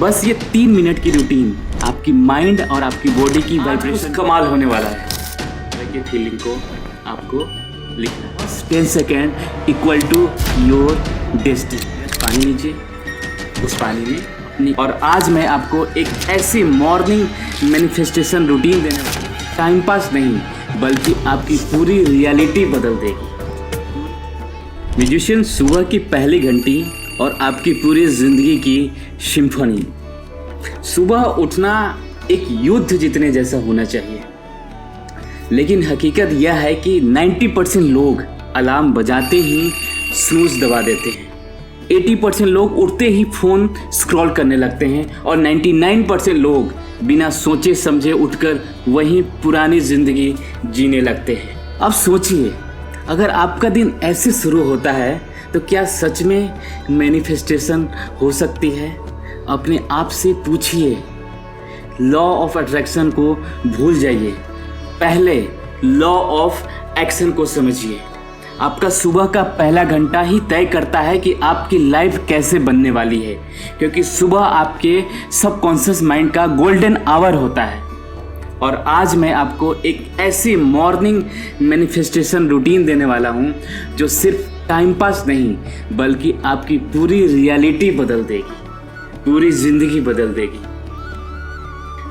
बस ये 3 मिनट की रूटीन आपकी माइंड और आपकी बॉडी की वाइब्रेशन कमाल होने वाला है। ये फीलिंग को आपको लिखना है। 10 second equal to your destiny. पानी लीजिए, उस पानी में अपनी, और आज मैं आपको एक ऐसी मॉर्निंग मैनिफेस्टेशन रूटीन देने वाला हूँ, टाइम पास नहीं बल्कि आपकी पूरी रियलिटी बदल देगी। म्यूजिशियन, सुबह की पहली घंटी और आपकी पूरी जिंदगी की सिम्फनी। सुबह उठना एक युद्ध जीतने जैसा होना चाहिए, लेकिन हकीकत यह है कि 90% लोग अलार्म बजाते ही स्नूज दबा देते हैं, 80% लोग उठते ही फ़ोन स्क्रॉल करने लगते हैं और 99% लोग बिना सोचे समझे उठकर वहीं पुरानी ज़िंदगी जीने लगते हैं। अब सोचिए, अगर आपका दिन ऐसे शुरू होता है तो क्या सच में मैनिफेस्टेशन हो सकती है? अपने आप से पूछिए। लॉ ऑफ अट्रैक्शन को भूल जाइए, पहले लॉ ऑफ एक्शन को समझिए। आपका सुबह का पहला घंटा ही तय करता है कि आपकी लाइफ कैसे बनने वाली है, क्योंकि सुबह आपके सबकॉन्शियस माइंड का गोल्डन आवर होता है। और आज मैं आपको एक ऐसी मॉर्निंग मैनिफेस्टेशन रूटीन देने वाला हूँ जो सिर्फ टाइम पास नहीं बल्कि आपकी पूरी रियलिटी बदल देगी, पूरी ज़िंदगी बदल देगी।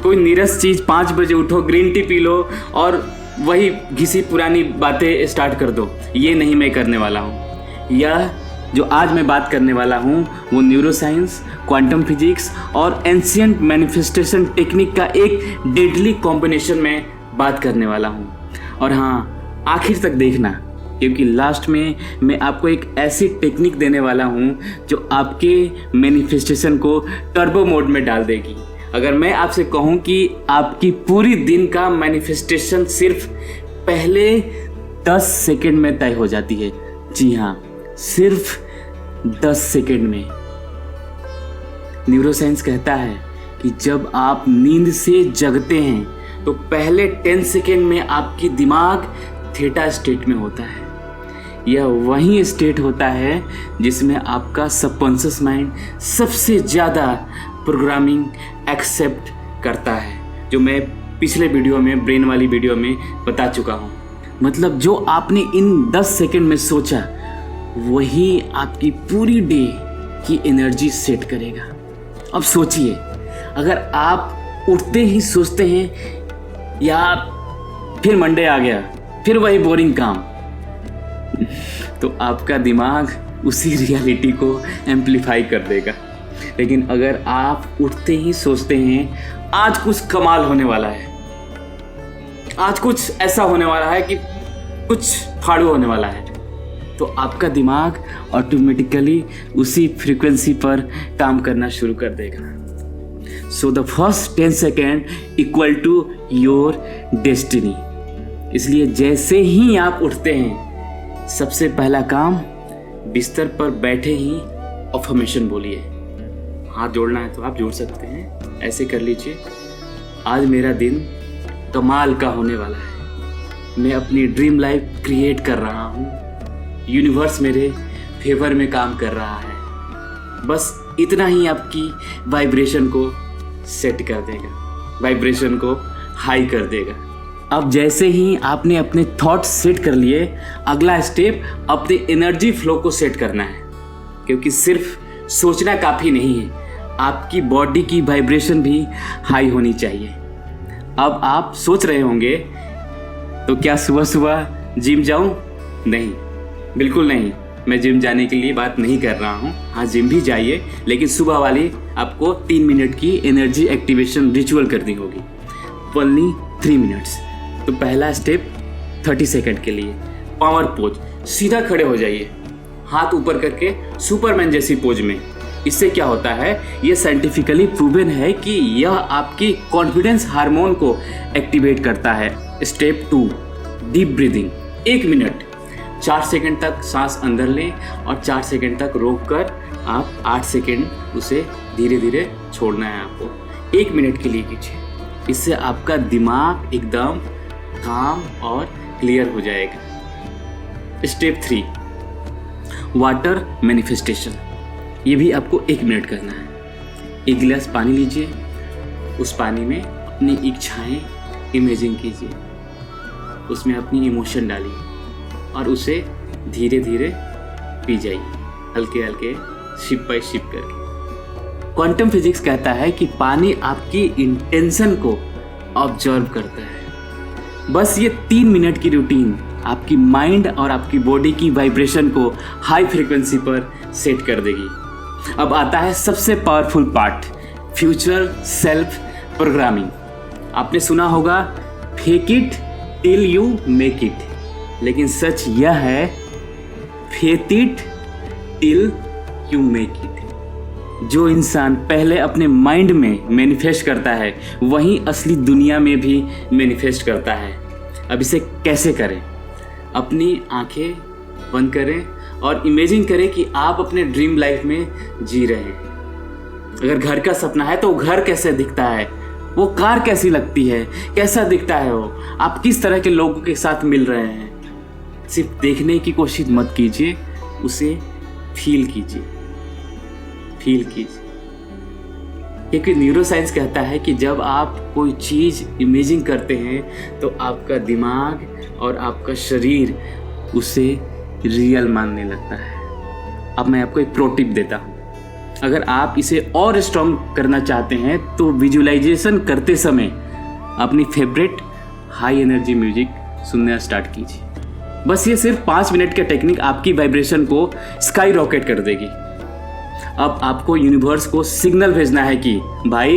कोई नीरस चीज़ 5 बजे उठो, ग्रीन टी पी लो और वही घिसी पुरानी बातें स्टार्ट कर दो, ये नहीं मैं करने वाला हूँ। यह जो आज मैं बात करने वाला हूँ वो न्यूरोसाइंस, क्वांटम फिजिक्स और एंशिएंट मैनिफेस्टेशन टेक्निक का एक डेडली कॉम्बिनेशन में बात करने वाला हूँ। और हाँ, आखिर तक देखना, क्योंकि लास्ट में मैं आपको एक ऐसी टेक्निक देने वाला हूँ जो आपके मैनिफेस्टेशन को टर्बो मोड में डाल देगी। अगर मैं आपसे कहूँ कि आपकी पूरी दिन का मैनिफेस्टेशन सिर्फ पहले 10 सेकंड में तय हो जाती है, जी हाँ, सिर्फ 10 सेकंड में। न्यूरोसाइंस कहता है कि जब आप नींद से जगते हैं तो पहले 10 सेकंड में आपकी दिमाग थीटा स्टेट में होता है। यह वही स्टेट होता है जिसमें आपका सबकॉन्शियस माइंड सबसे ज़्यादा प्रोग्रामिंग एक्सेप्ट करता है, जो मैं पिछले वीडियो में, ब्रेन वाली वीडियो में बता चुका हूँ। मतलब जो आपने इन 10 सेकंड में सोचा वही आपकी पूरी डे की एनर्जी सेट करेगा। अब सोचिए, अगर आप उठते ही सोचते हैं यार फिर मंडे आ गया, फिर वही बोरिंग काम, तो आपका दिमाग उसी रियलिटी को एम्पलीफाई कर देगा। लेकिन अगर आप उठते ही सोचते हैं आज कुछ कमाल होने वाला है, आज कुछ ऐसा होने वाला है कि कुछ फाड़ू होने वाला है, तो आपका दिमाग ऑटोमेटिकली उसी फ्रीक्वेंसी पर काम करना शुरू कर देगा। So the first 10 second equal to your destiny. इसलिए जैसे ही आप उठते हैं, सबसे पहला काम बिस्तर पर बैठे ही अफर्मेशन बोलिए। हाथ जोड़ना है तो आप जोड़ सकते हैं, ऐसे कर लीजिए। आज मेरा दिन कमाल का होने वाला है, मैं अपनी ड्रीम लाइफ क्रिएट कर रहा हूँ, यूनिवर्स मेरे फेवर में काम कर रहा है। बस इतना ही आपकी वाइब्रेशन को सेट कर देगा, वाइब्रेशन को हाई कर देगा। अब जैसे ही आपने अपने थॉट्स सेट कर लिए, अगला स्टेप अपने एनर्जी फ्लो को सेट करना है, क्योंकि सिर्फ सोचना काफ़ी नहीं है, आपकी बॉडी की वाइब्रेशन भी हाई होनी चाहिए। अब आप सोच रहे होंगे तो क्या सुबह सुबह जिम जाऊं? नहीं, बिल्कुल नहीं, मैं जिम जाने के लिए बात नहीं कर रहा हूँ। हाँ, जिम भी जाइए, लेकिन सुबह वाली आपको 3 मिनट की एनर्जी एक्टिवेशन रिचुअल करनी होगी, ओनली 3 मिनट्स। तो पहला स्टेप 30 सेकंड के लिए पावर पोज, सीधा खड़े हो जाइए, हाथ ऊपर करके सुपरमैन जैसी पोज में। इससे क्या होता है, ये साइंटिफिकली प्रूवन है कि यह आपकी कॉन्फिडेंस हार्मोन को एक्टिवेट करता है। Step 2, deep breathing, 1 minute 4 second तक सांस अंदर लें और 4 सेकंड तक रोक कर आप 8 सेकंड उसे धीरे धीरे छोड़ना है आपको। 1 मिनट के लिए कीजिए, इससे आपका दिमाग एकदम काम और क्लियर हो जाएगा। स्टेप 3, वाटर मैनिफेस्टेशन, ये भी आपको 1 मिनट करना है। एक गिलास पानी लीजिए, उस पानी में अपनी इच्छाएं इमेजिन कीजिए, उसमें अपनी इमोशन डालिए और उसे धीरे धीरे पी जाइए, हल्के हल्के शिप बाय शिप करके। क्वांटम फिजिक्स कहता है कि पानी आपकी इंटेंशन को ऑब्जर्व करता है। बस ये 3 मिनट की रूटीन आपकी माइंड और आपकी बॉडी की वाइब्रेशन को हाई फ्रीक्वेंसी पर सेट कर देगी। अब आता है सबसे powerful part, future self programming. आपने सुना होगा fake it till you make it, लेकिन सच यह है faith it till you make it. जो इंसान पहले अपने माइंड में मैनिफेस्ट करता है वही असली दुनिया में भी मैनिफेस्ट करता है। अब इसे कैसे करें? अपनी आंखें बंद करें और इमेजिन करें कि आप अपने ड्रीम लाइफ में जी रहे हैं। अगर घर का सपना है तो घर कैसे दिखता है, वो कार कैसी लगती है, कैसा दिखता है वो, आप किस तरह के लोगों के साथ मिल रहे हैं। सिर्फ देखने की कोशिश मत कीजिए, उसे फील कीजिए, फील कीजिए। क्योंकि न्यूरोसाइंस कहता है कि जब आप कोई चीज़ इमेजिन करते हैं तो आपका दिमाग और आपका शरीर उसे रियल मानने लगता है। अब मैं आपको एक प्रो टिप देता हूँ। अगर आप इसे और स्ट्रॉन्ग करना चाहते हैं तो विजुअलाइजेशन करते समय अपनी फेवरेट हाई एनर्जी म्यूजिक सुनना स्टार्ट कीजिए। बस ये सिर्फ 5 मिनट का टेक्निक आपकी वाइब्रेशन को स्काई रॉकेट कर देगी। अब आपको यूनिवर्स को सिग्नल भेजना है कि भाई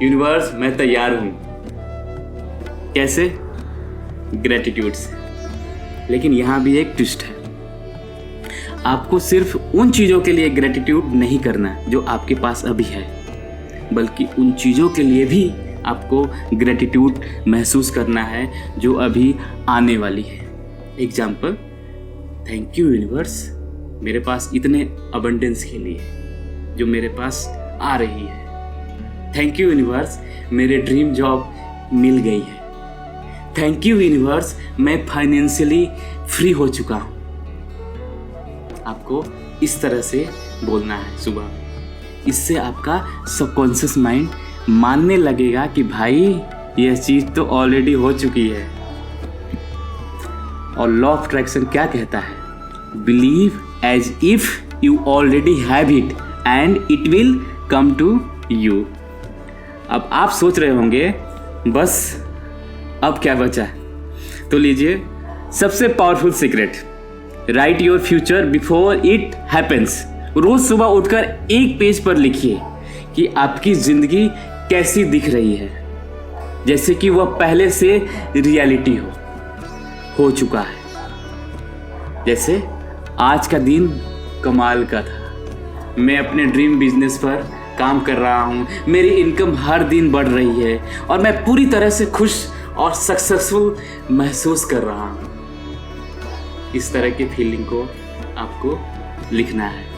यूनिवर्स मैं तैयार हूं। कैसे? ग्रेटिट्यूड से। लेकिन यहां भी एक ट्विस्ट है, आपको सिर्फ उन चीज़ों के लिए ग्रेटिट्यूड नहीं करना जो आपके पास अभी है, बल्कि उन चीज़ों के लिए भी आपको ग्रेटिट्यूड महसूस करना है जो अभी आने वाली है। एग्जाम्पल, थैंक यू यूनिवर्स मेरे पास इतने अबंडेंस के लिए जो मेरे पास आ रही है। थैंक यू यूनिवर्स मेरे ड्रीम जॉब मिल गई है। थैंक यू यूनिवर्स मैं फाइनेंशियली फ्री हो चुका हूँ। आपको इस तरह से बोलना है सुबह। इससे आपका सबकॉन्शियस माइंड मानने लगेगा कि भाई यह चीज़ तो ऑलरेडी हो चुकी है। और लॉ ऑफ अट्रैक्शन क्या कहता है? Believe as if you already have it and it will come to you. अब आप सोच रहे होंगे बस अब क्या बचा है? तो लीजिए सबसे powerful secret, write your future before it happens. रोज सुबह उठकर एक पेज पर लिखिए कि आपकी जिंदगी कैसी दिख रही है, जैसे कि वह पहले से रियलिटी हो चुका है। जैसे आज का दिन कमाल का था, मैं अपने ड्रीम बिजनेस पर काम कर रहा हूँ, मेरी इनकम हर दिन बढ़ रही है और मैं पूरी तरह से खुश और सक्सेसफुल महसूस कर रहा हूँ। इस तरह की फीलिंग को आपको लिखना है।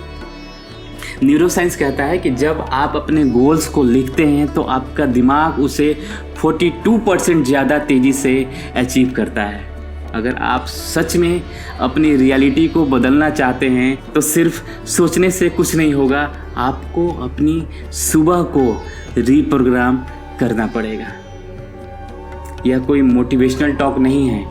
न्यूरोसाइंस कहता है कि जब आप अपने गोल्स को लिखते हैं तो आपका दिमाग उसे 42% ज़्यादा तेज़ी से अचीव करता है। अगर आप सच में अपनी रियलिटी को बदलना चाहते हैं तो सिर्फ सोचने से कुछ नहीं होगा, आपको अपनी सुबह को रीप्रोग्राम करना पड़ेगा। यह कोई मोटिवेशनल टॉक नहीं है,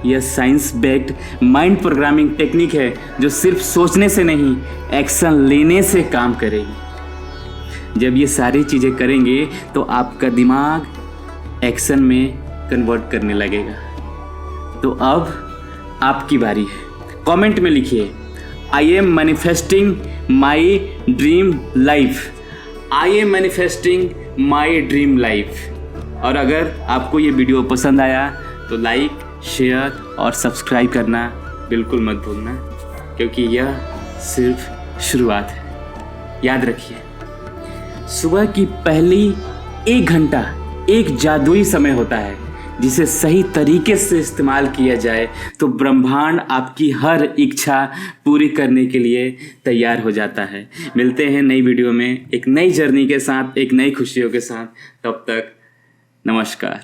यह science based mind programming technique है जो सिर्फ सोचने से नहीं, एक्शन लेने से काम करेगी। जब ये सारी चीज़ें करेंगे तो आपका दिमाग एक्शन में कन्वर्ट करने लगेगा। तो अब आपकी बारी है। कमेंट में लिखिए, I am manifesting my dream life. I am manifesting my dream life. और अगर आपको ये वीडियो पसंद आया तो लाइक, शेयर और सब्सक्राइब करना बिल्कुल मत भूलना, क्योंकि यह सिर्फ शुरुआत है। याद रखिए, सुबह की पहली 1 घंटा एक जादुई समय होता है जिसे सही तरीके से इस्तेमाल किया जाए तो ब्रह्मांड आपकी हर इच्छा पूरी करने के लिए तैयार हो जाता है। मिलते हैं नई वीडियो में एक नई जर्नी के साथ, एक नई खुशियों के साथ। तब तक नमस्कार।